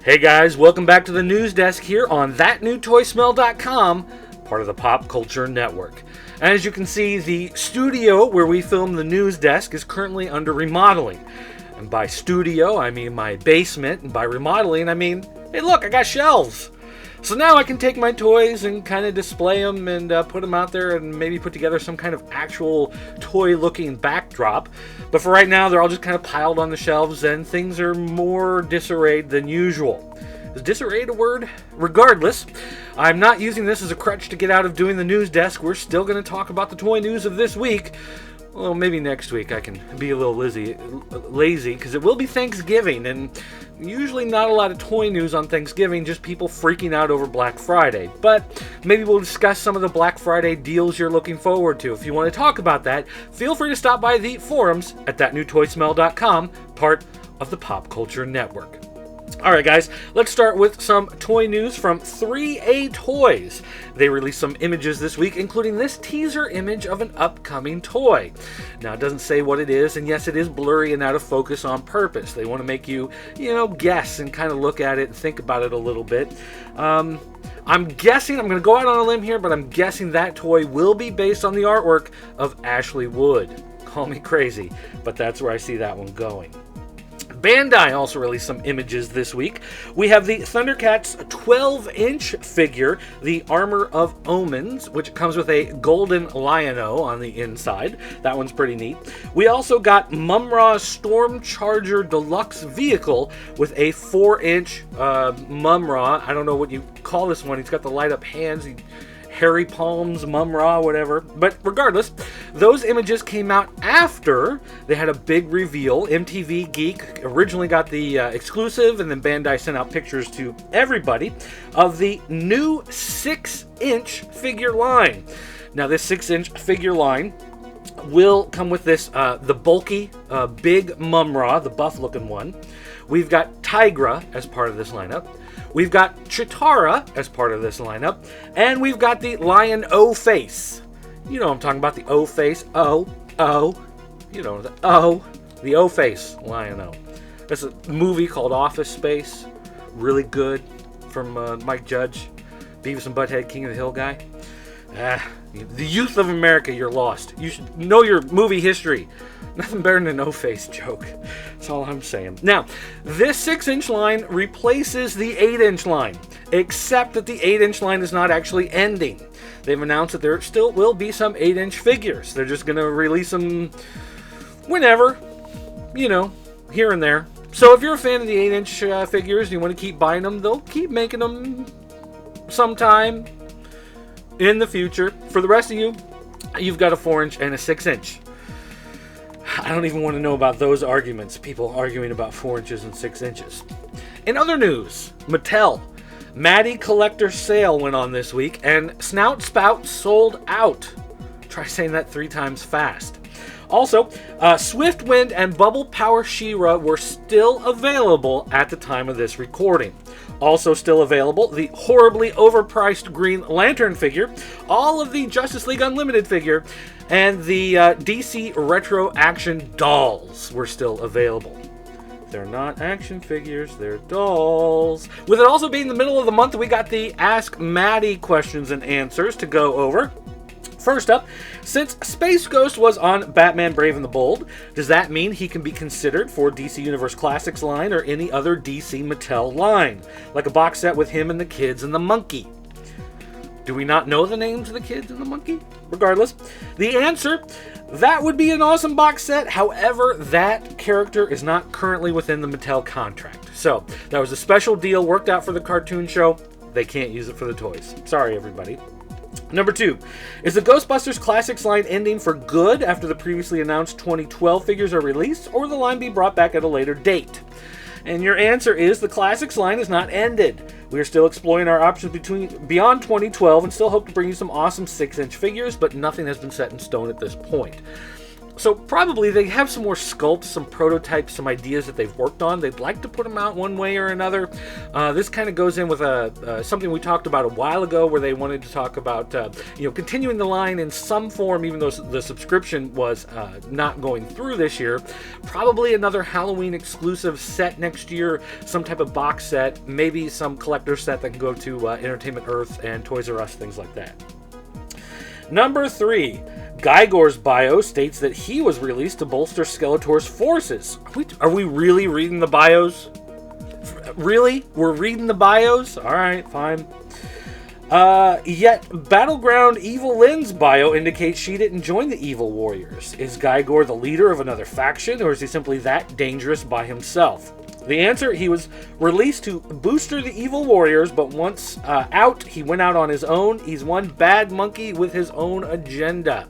Hey guys, welcome back to the news desk here on ThatNewToySmell.com, part of the Pop Culture Network. As you can see, the studio where we film the news desk is currently under remodeling. And by studio, I mean my basement, and by remodeling, I mean, hey look, I got shelves. So now I can take my toys and kind of display them and put them out there and maybe put together some kind of actual toy-looking backdrop. But for right now, they're all just kind of piled on the shelves and things are more disarrayed than usual. Is disarrayed a word? Regardless, I'm not using this as a crutch to get out of doing the news desk. We're still going to talk about the toy news of this week. Well, maybe next week I can be a little lazy because it will be Thanksgiving, and usually not a lot of toy news on Thanksgiving, just people freaking out over Black Friday. But maybe we'll discuss some of the Black Friday deals you're looking forward to. If you want to talk about that, feel free to stop by the forums at ThatNewToySmell.com, part of the Pop Culture Network. Alright guys, let's start with some toy news from 3A Toys. They released some images this week, including this teaser image of an upcoming toy. Now it doesn't say what it is, and yes, it is blurry and out of focus on purpose. They want to make you, guess and kind of look at it and think about it a little bit. I'm guessing, I'm going to go out on a limb here, but I'm guessing that toy will be based on the artwork of Ashley Wood. Call me crazy, but that's where I see that one going. Bandai also released some images this week. We have the Thundercats 12-inch figure, the Armor of Omens, which comes with a golden lion-o on the inside. That one's pretty neat. We also got Mum-Ra's Stormcharger Deluxe vehicle with a 4-inch Mum-Ra. I don't know what you call this one. He's got the light-up hands. Hairy Palms, Mum-Ra, whatever. But regardless, those images came out after they had a big reveal. MTV Geek originally got the exclusive, and then Bandai sent out pictures to everybody of the new 6-inch figure line. Now, this 6-inch figure line will come with this, the bulky, big Mum-Ra, the buff-looking one. We've got Tigra as part of this lineup. We've got Chitara as part of this lineup. And we've got the Lion O-Face. You know I'm talking about, the O-Face. You know, the O-Face Lion-O. There's a movie called Office Space. Really good. From Mike Judge. Beavis and Butthead, King of the Hill guy. The youth of America, you're lost. You should know your movie history. Nothing better than an O-Face joke. That's all I'm saying. Now, this 6-inch line replaces the 8-inch line, except that the 8-inch line is not actually ending. They've announced that there still will be some 8-inch figures. They're just going to release them whenever, here and there. So if you're a fan of the 8-inch figures and you want to keep buying them, they'll keep making them sometime in the future. For the rest of you, you've got a 4-inch and a 6-inch. I don't even want to know about those arguments. People arguing about 4 inches and 6 inches. In other news, Mattel. Matty Collector Sale went on this week, and Snout Spout sold out. Try saying that 3 times fast. Also, Swiftwind and Bubble Power She-Ra were still available at the time of this recording. Also still available, the horribly overpriced Green Lantern figure, all of the Justice League Unlimited figure, and the DC Retro Action dolls were still available. They're not action figures, they're dolls. With it also being the middle of the month, we got the Ask Matty questions and answers to go over. First up, since Space Ghost was on Batman Brave and the Bold, does that mean he can be considered for DC Universe Classics line or any other DC Mattel line? Like a box set with him and the kids and the monkey. Do we not know the names of the kids and the monkey? Regardless, the answer, that would be an awesome box set. However, that character is not currently within the Mattel contract. So, that was a special deal worked out for the cartoon show. They can't use it for the toys. Sorry, everybody. Number 2, is the Ghostbusters Classics line ending for good after the previously announced 2012 figures are released, or will the line be brought back at a later date? And your answer is the Classics line is not ended. We are still exploring our options beyond 2012 and still hope to bring you some awesome 6-inch figures, but nothing has been set in stone at this point. So probably they have some more sculpts, some prototypes, some ideas that they've worked on. They'd like to put them out one way or another. This kind of goes in with something we talked about a while ago, where they wanted to talk about continuing the line in some form, even though the subscription was not going through this year. Probably another Halloween exclusive set next year, some type of box set, maybe some collector set that can go to Entertainment Earth and Toys R Us, things like that. Number 3. Gore's bio states that he was released to bolster Skeletor's forces. Are we really reading the bios? Really? We're reading the bios? Alright, fine. Yet, Battleground Evil Lynn's bio indicates she didn't join the Evil Warriors. Is Gore the leader of another faction, or is he simply that dangerous by himself? The answer, he was released to booster the Evil Warriors, but once out, he went out on his own. He's one bad monkey with his own agenda.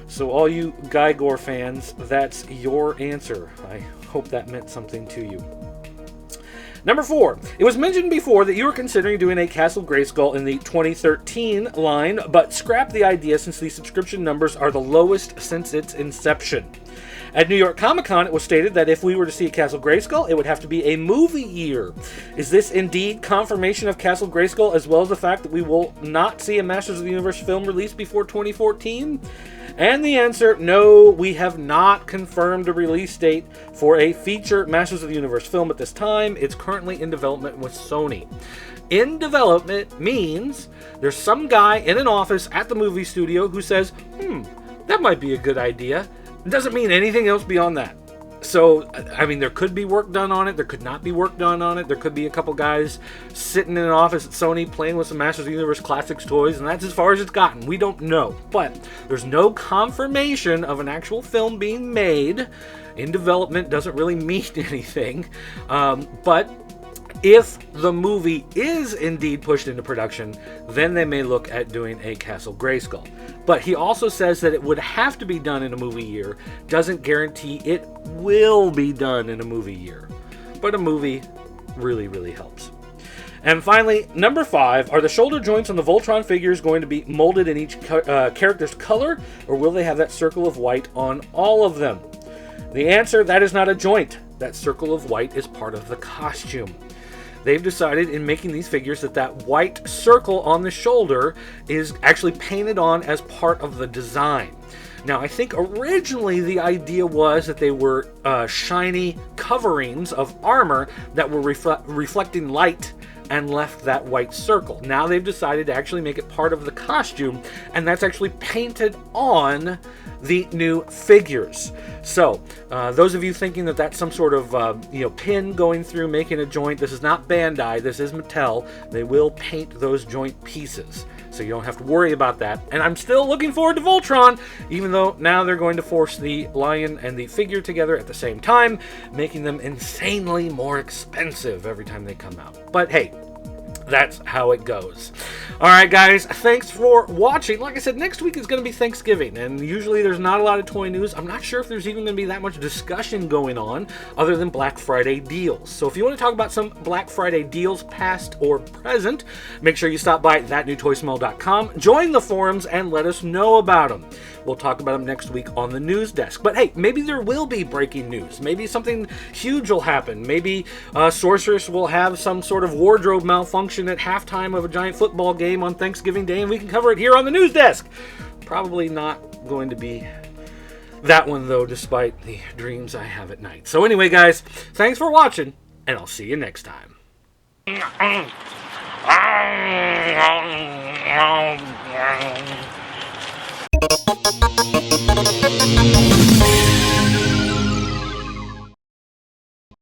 So all you Gore fans, that's your answer. I hope that meant something to you. Number 4. It was mentioned before that you were considering doing a Castle Grayskull in the 2013 line, but scrapped the idea since the subscription numbers are the lowest since its inception. At New York Comic Con, it was stated that if we were to see a Castle Grayskull, it would have to be a movie year. Is this indeed confirmation of Castle Grayskull, as well as the fact that we will not see a Masters of the Universe film released before 2014? And the answer, no, we have not confirmed a release date for a feature Masters of the Universe film at this time. It's currently in development with Sony. In development means there's some guy in an office at the movie studio who says, that might be a good idea. It doesn't mean anything else beyond that. So, I mean, there could be work done on it. There could not be work done on it. There could be a couple guys sitting in an office at Sony playing with some Masters of the Universe Classics toys, and that's as far as it's gotten. We don't know. But there's no confirmation of an actual film being made. In development doesn't really mean anything. But if the movie is indeed pushed into production, then they may look at doing a Castle Grayskull. But he also says that it would have to be done in a movie year. Doesn't guarantee it will be done in a movie year. But a movie really, really helps. And finally, number 5, are the shoulder joints on the Voltron figures going to be molded in each character's color, or will they have that circle of white on all of them? The answer, that is not a joint. That circle of white is part of the costume. They've decided in making these figures that white circle on the shoulder is actually painted on as part of the design. Now, I think originally the idea was that they were shiny coverings of armor that were reflecting light and left that white circle. Now they've decided to actually make it part of the costume, and that's actually painted on the new figures. So, those of you thinking that that's some sort of pin going through making a joint, this is not Bandai, this is Mattel. They will paint those joint pieces, so you don't have to worry about that. And I'm still looking forward to Voltron, even though now they're going to force the lion and the figure together at the same time, making them insanely more expensive every time they come out. But hey, that's how it goes. Alright guys, thanks for watching. Like I said, next week is going to be Thanksgiving, and usually there's not a lot of toy news. I'm not sure if there's even going to be that much discussion going on other than Black Friday deals. So if you want to talk about some Black Friday deals, past or present, make sure you stop by thatnewtoysmell.com, join the forums, and let us know about them. We'll talk about them next week on the news desk. But hey, maybe there will be breaking news. Maybe something huge will happen. Maybe Sorceress will have some sort of wardrobe malfunction at halftime of a giant football game on Thanksgiving Day, and we can cover it here on the news desk. Probably not going to be that one, though, despite the dreams I have at night. So anyway, guys, thanks for watching, and I'll see you next time.